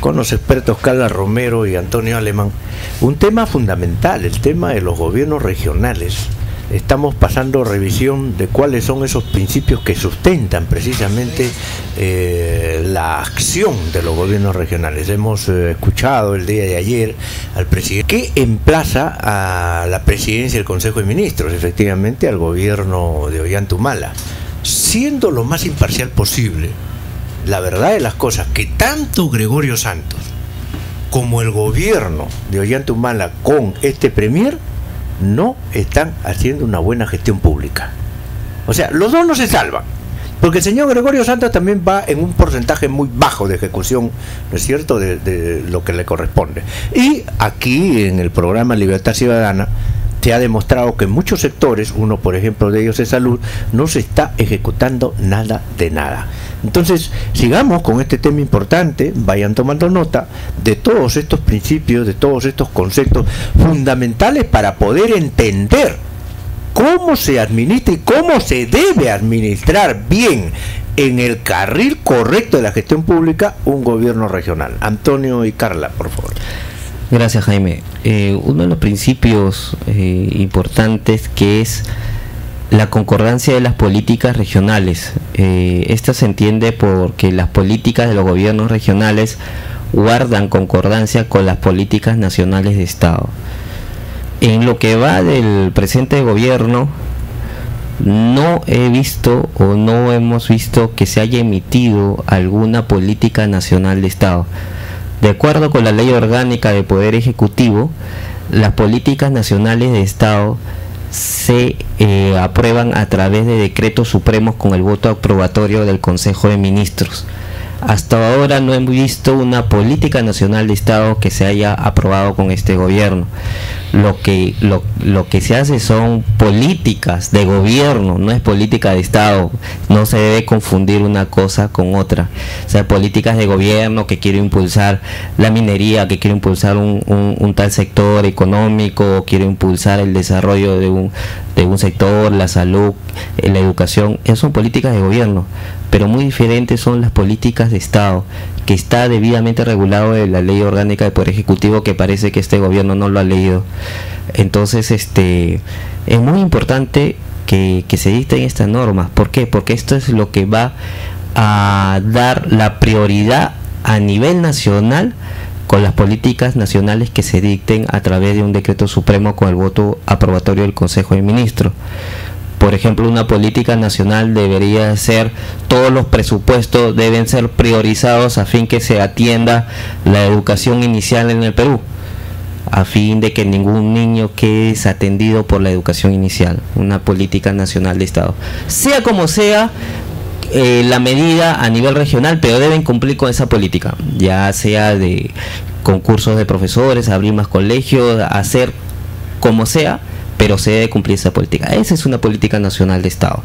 con los expertos Carla Romero y Antonio Alemán un tema fundamental, el tema de los gobiernos regionales. Estamos pasando revisión de cuáles son esos principios que sustentan precisamente la acción de los gobiernos regionales. Hemos escuchado el día de ayer al presidente que emplaza a la presidencia del Consejo de Ministros, efectivamente al gobierno de Ollanta Humala, siendo lo más imparcial posible. La verdad de las cosas, que tanto Gregorio Santos como el gobierno de Ollanta Humala con este premier no están haciendo una buena gestión pública. O sea, los dos no se salvan, porque el señor Gregorio Santos también va en un porcentaje muy bajo de ejecución, ¿no es cierto?, de lo que le corresponde. Y aquí en el programa Libertad Ciudadana se ha demostrado que en muchos sectores, uno por ejemplo de ellos es salud, no se está ejecutando nada de nada. Entonces, sigamos con este tema importante, vayan tomando nota de todos estos principios, de todos estos conceptos fundamentales para poder entender cómo se administra y cómo se debe administrar bien en el carril correcto de la gestión pública un gobierno regional. Antonio y Carla, por favor. Gracias, Jaime. Uno de los principios importantes que es la concordancia de las políticas regionales. Esta se entiende porque las políticas de los gobiernos regionales guardan concordancia con las políticas nacionales de Estado. En lo que va del presente gobierno, no he visto o no hemos visto que se haya emitido alguna política nacional de Estado. De acuerdo con la Ley Orgánica de Poder Ejecutivo, las políticas nacionales de Estado se aprueban a través de decretos supremos con el voto aprobatorio del Consejo de Ministros. Hasta ahora no hemos visto una política nacional de Estado que se haya aprobado con este gobierno. Lo que se hace son políticas de gobierno, no es política de Estado. No se debe confundir una cosa con otra. O sea, políticas de gobierno que quiere impulsar la minería, que quiere impulsar un tal sector económico, quiere impulsar el desarrollo de un sector, la salud, la educación. Esas son políticas de gobierno, pero muy diferentes son las políticas de Estado, que está debidamente regulado en la Ley Orgánica de Poder Ejecutivo, que parece que este gobierno no lo ha leído. Entonces, es muy importante que se dicten estas normas. ¿Por qué? Porque esto es lo que va a dar la prioridad a nivel nacional con las políticas nacionales que se dicten a través de un decreto supremo con el voto aprobatorio del Consejo de Ministros. Por ejemplo, una política nacional debería ser, todos los presupuestos deben ser priorizados a fin que se atienda la educación inicial en el Perú, a fin de que ningún niño quede desatendido por la educación inicial. Una política nacional de Estado. Sea como sea la medida a nivel regional, pero deben cumplir con esa política, ya sea de concursos de profesores, abrir más colegios, hacer como sea, pero se debe cumplir esa política. Esa es una política nacional de Estado.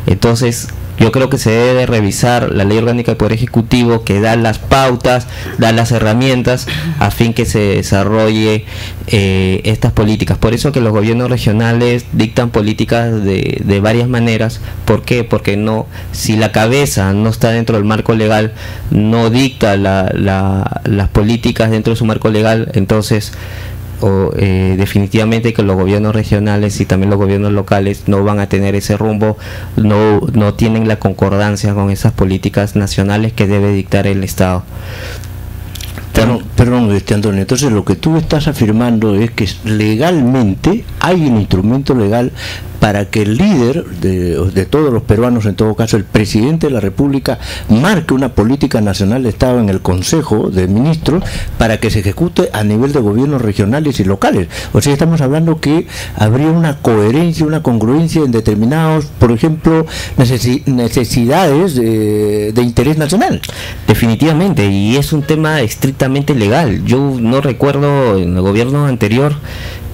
Entonces, yo creo que se debe revisar la Ley Orgánica de Poder Ejecutivo, que da las pautas, da las herramientas a fin que se desarrolle estas políticas. Por eso que los gobiernos regionales dictan políticas de varias maneras. ¿Por qué? Porque si la cabeza no está dentro del marco legal, no dicta las políticas dentro de su marco legal, entonces definitivamente que los gobiernos regionales y también los gobiernos locales no van a tener ese rumbo, no tienen la concordancia con esas políticas nacionales que debe dictar el Estado. Perdón, Antonio, entonces lo que tú estás afirmando es que legalmente hay un instrumento legal para que el líder de todos los peruanos, en todo caso el presidente de la República, marque una política nacional de Estado en el Consejo de Ministros para que se ejecute a nivel de gobiernos regionales y locales. O sea, estamos hablando que habría una coherencia, una congruencia en determinados, por ejemplo, necesidades de interés nacional. Definitivamente, y es un tema estrictamente legal. Yo no recuerdo en el gobierno anterior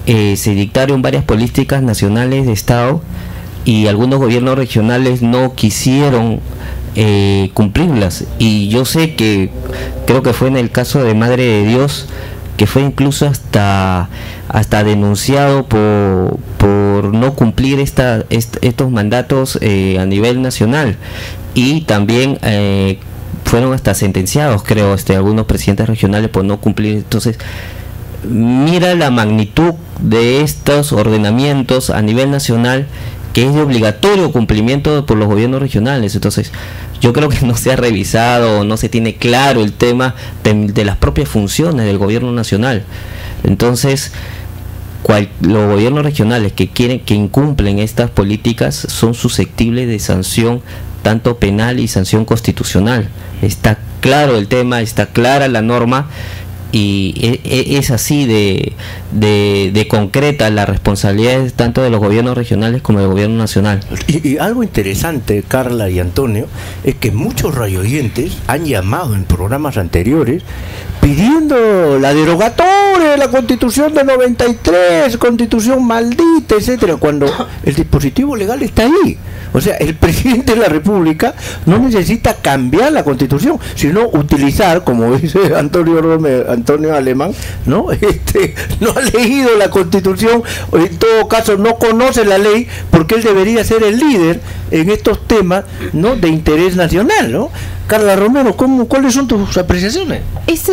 se dictaron varias políticas nacionales de Estado y algunos gobiernos regionales no quisieron cumplirlas, y yo sé que creo que fue en el caso de Madre de Dios, que fue incluso hasta denunciado por no cumplir estos mandatos a nivel nacional, y también fueron hasta sentenciados, creo, algunos presidentes regionales por no cumplir. Entonces, mira la magnitud de estos ordenamientos a nivel nacional, que es de obligatorio cumplimiento por los gobiernos regionales. Entonces, yo creo que no se ha revisado, no se tiene claro el tema de las propias funciones del gobierno nacional. Entonces, los gobiernos regionales que incumplen estas políticas son susceptibles de sanción tanto penal y sanción constitucional. Está claro el tema, está clara la norma, y es así de concreta la responsabilidad tanto de los gobiernos regionales como del gobierno nacional. Y algo interesante, Carla y Antonio, es que muchos radioyentes han llamado en programas anteriores pidiendo la derogatoria de la Constitución de 93, Constitución maldita, etcétera, cuando el dispositivo legal está ahí. O sea, el presidente de la República no necesita cambiar la Constitución, sino utilizar, como dice Antonio Alemán, ¿no? No ha leído la Constitución, o en todo caso no conoce la ley, porque él debería ser el líder en estos temas, ¿no?, de interés nacional, ¿no? Carla Romero, ¿cuáles son tus apreciaciones? Este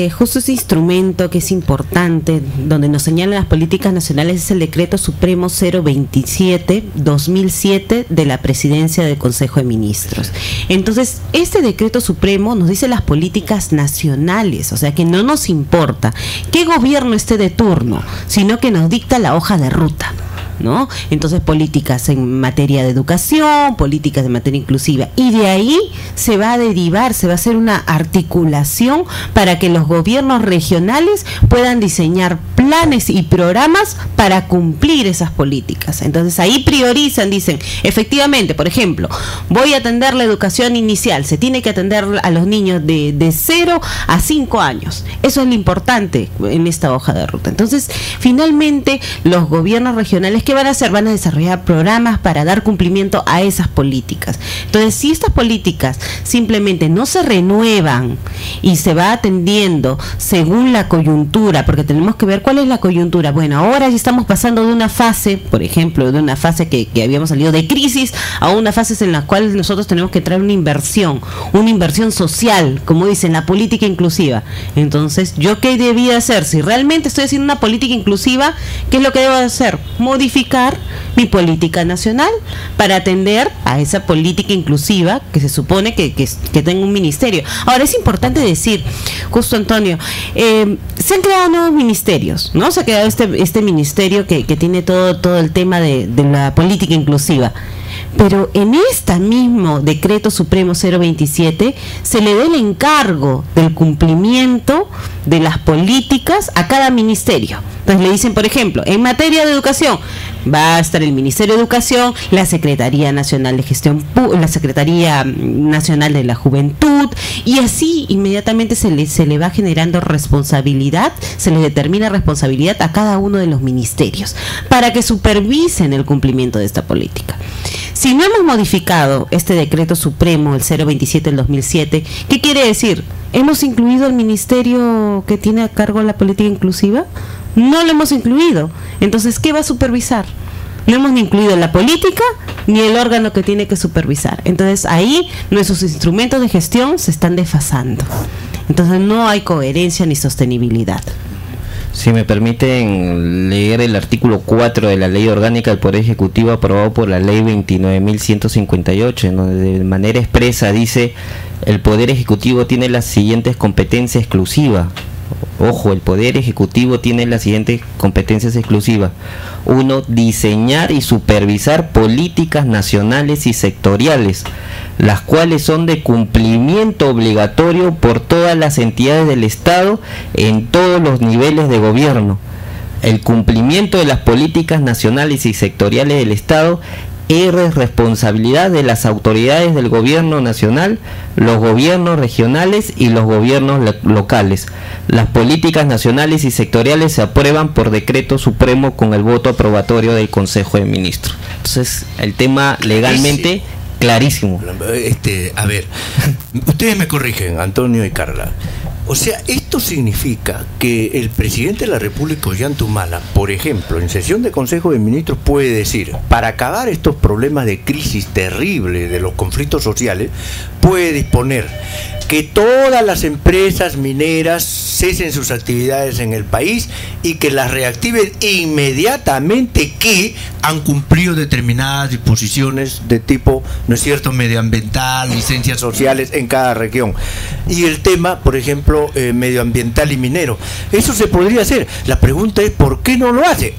es justo ese instrumento que es importante, donde nos señalan las políticas nacionales, es el Decreto Supremo 027/2007 de la Presidencia del Consejo de Ministros. Entonces, este Decreto Supremo nos dice las políticas nacionales, o sea que no nos importa qué gobierno esté de turno, sino que nos dicta la hoja de ruta, ¿no? Entonces, políticas en materia de educación, políticas de materia inclusiva, y de ahí se va a derivar, se va a hacer una articulación para que los gobiernos regionales puedan diseñar planes y programas para cumplir esas políticas. Entonces, ahí priorizan, dicen, efectivamente, por ejemplo, voy a atender la educación inicial, se tiene que atender a los niños de 0 a 5 años. Eso es lo importante en esta hoja de ruta. Entonces, finalmente, los gobiernos regionales, ¿qué van a hacer? Van a desarrollar programas para dar cumplimiento a esas políticas. Entonces, si estas políticas simplemente no se renuevan y se va atendiendo según la coyuntura, porque tenemos que ver cuál es la coyuntura. Bueno, ahora ya estamos pasando de una fase, por ejemplo, de una fase que habíamos salido de crisis, a una fase en la cual nosotros tenemos que traer una inversión social, como dicen, la política inclusiva. Entonces, ¿yo qué debía hacer? Si realmente estoy haciendo una política inclusiva, ¿qué es lo que debo hacer? Modificar mi política nacional para atender a esa política inclusiva que se supone que tenga un ministerio. Ahora, es importante decir, justo Antonio, se han creado nuevos ministerios, ¿no? Se ha creado este ministerio que tiene todo el tema de la política inclusiva. Pero en este mismo Decreto Supremo 027 se le da el encargo del cumplimiento de las políticas a cada ministerio. Entonces le dicen, por ejemplo, en materia de educación, va a estar el Ministerio de Educación, la Secretaría Nacional de Gestión Pública, la Secretaría Nacional de la Juventud, y así inmediatamente se le va generando responsabilidad, se le determina responsabilidad a cada uno de los ministerios para que supervisen el cumplimiento de esta política. Si no hemos modificado este Decreto Supremo, el 027 del 2007, ¿qué quiere decir? ¿Hemos incluido el ministerio que tiene a cargo la política inclusiva? No lo hemos incluido. Entonces, ¿qué va a supervisar? No hemos ni incluido la política ni el órgano que tiene que supervisar. Entonces, ahí nuestros instrumentos de gestión se están desfasando. Entonces, no hay coherencia ni sostenibilidad. Si me permiten leer el artículo 4 de la Ley Orgánica del Poder Ejecutivo aprobado por la Ley 29.158, en donde de manera expresa dice: el Poder Ejecutivo tiene las siguientes competencias exclusivas. Ojo, el Poder Ejecutivo tiene las siguientes competencias exclusivas. 1. Diseñar y supervisar políticas nacionales y sectoriales, las cuales son de cumplimiento obligatorio por todas las entidades del Estado en todos los niveles de gobierno. El cumplimiento de las políticas nacionales y sectoriales del Estado es responsabilidad de las autoridades del gobierno nacional, los gobiernos regionales y los gobiernos locales. Las políticas nacionales y sectoriales se aprueban por decreto supremo con el voto aprobatorio del Consejo de Ministros. Entonces, el tema legalmente clarísimo. A ver, ustedes me corrigen, Antonio y Carla. O sea, esto significa que el presidente de la República, Ollanta-Humala, por ejemplo, en sesión de Consejo de Ministros puede decir, para acabar estos problemas de crisis terrible de los conflictos sociales, puede disponer que todas las empresas mineras cesen sus actividades en el país y que las reactiven inmediatamente, que han cumplido determinadas disposiciones de tipo, ¿no es cierto?, medioambiental, licencias sociales en cada región. Y el tema, por ejemplo, medioambiental y minero. Eso se podría hacer. La pregunta es, ¿por qué no lo hace?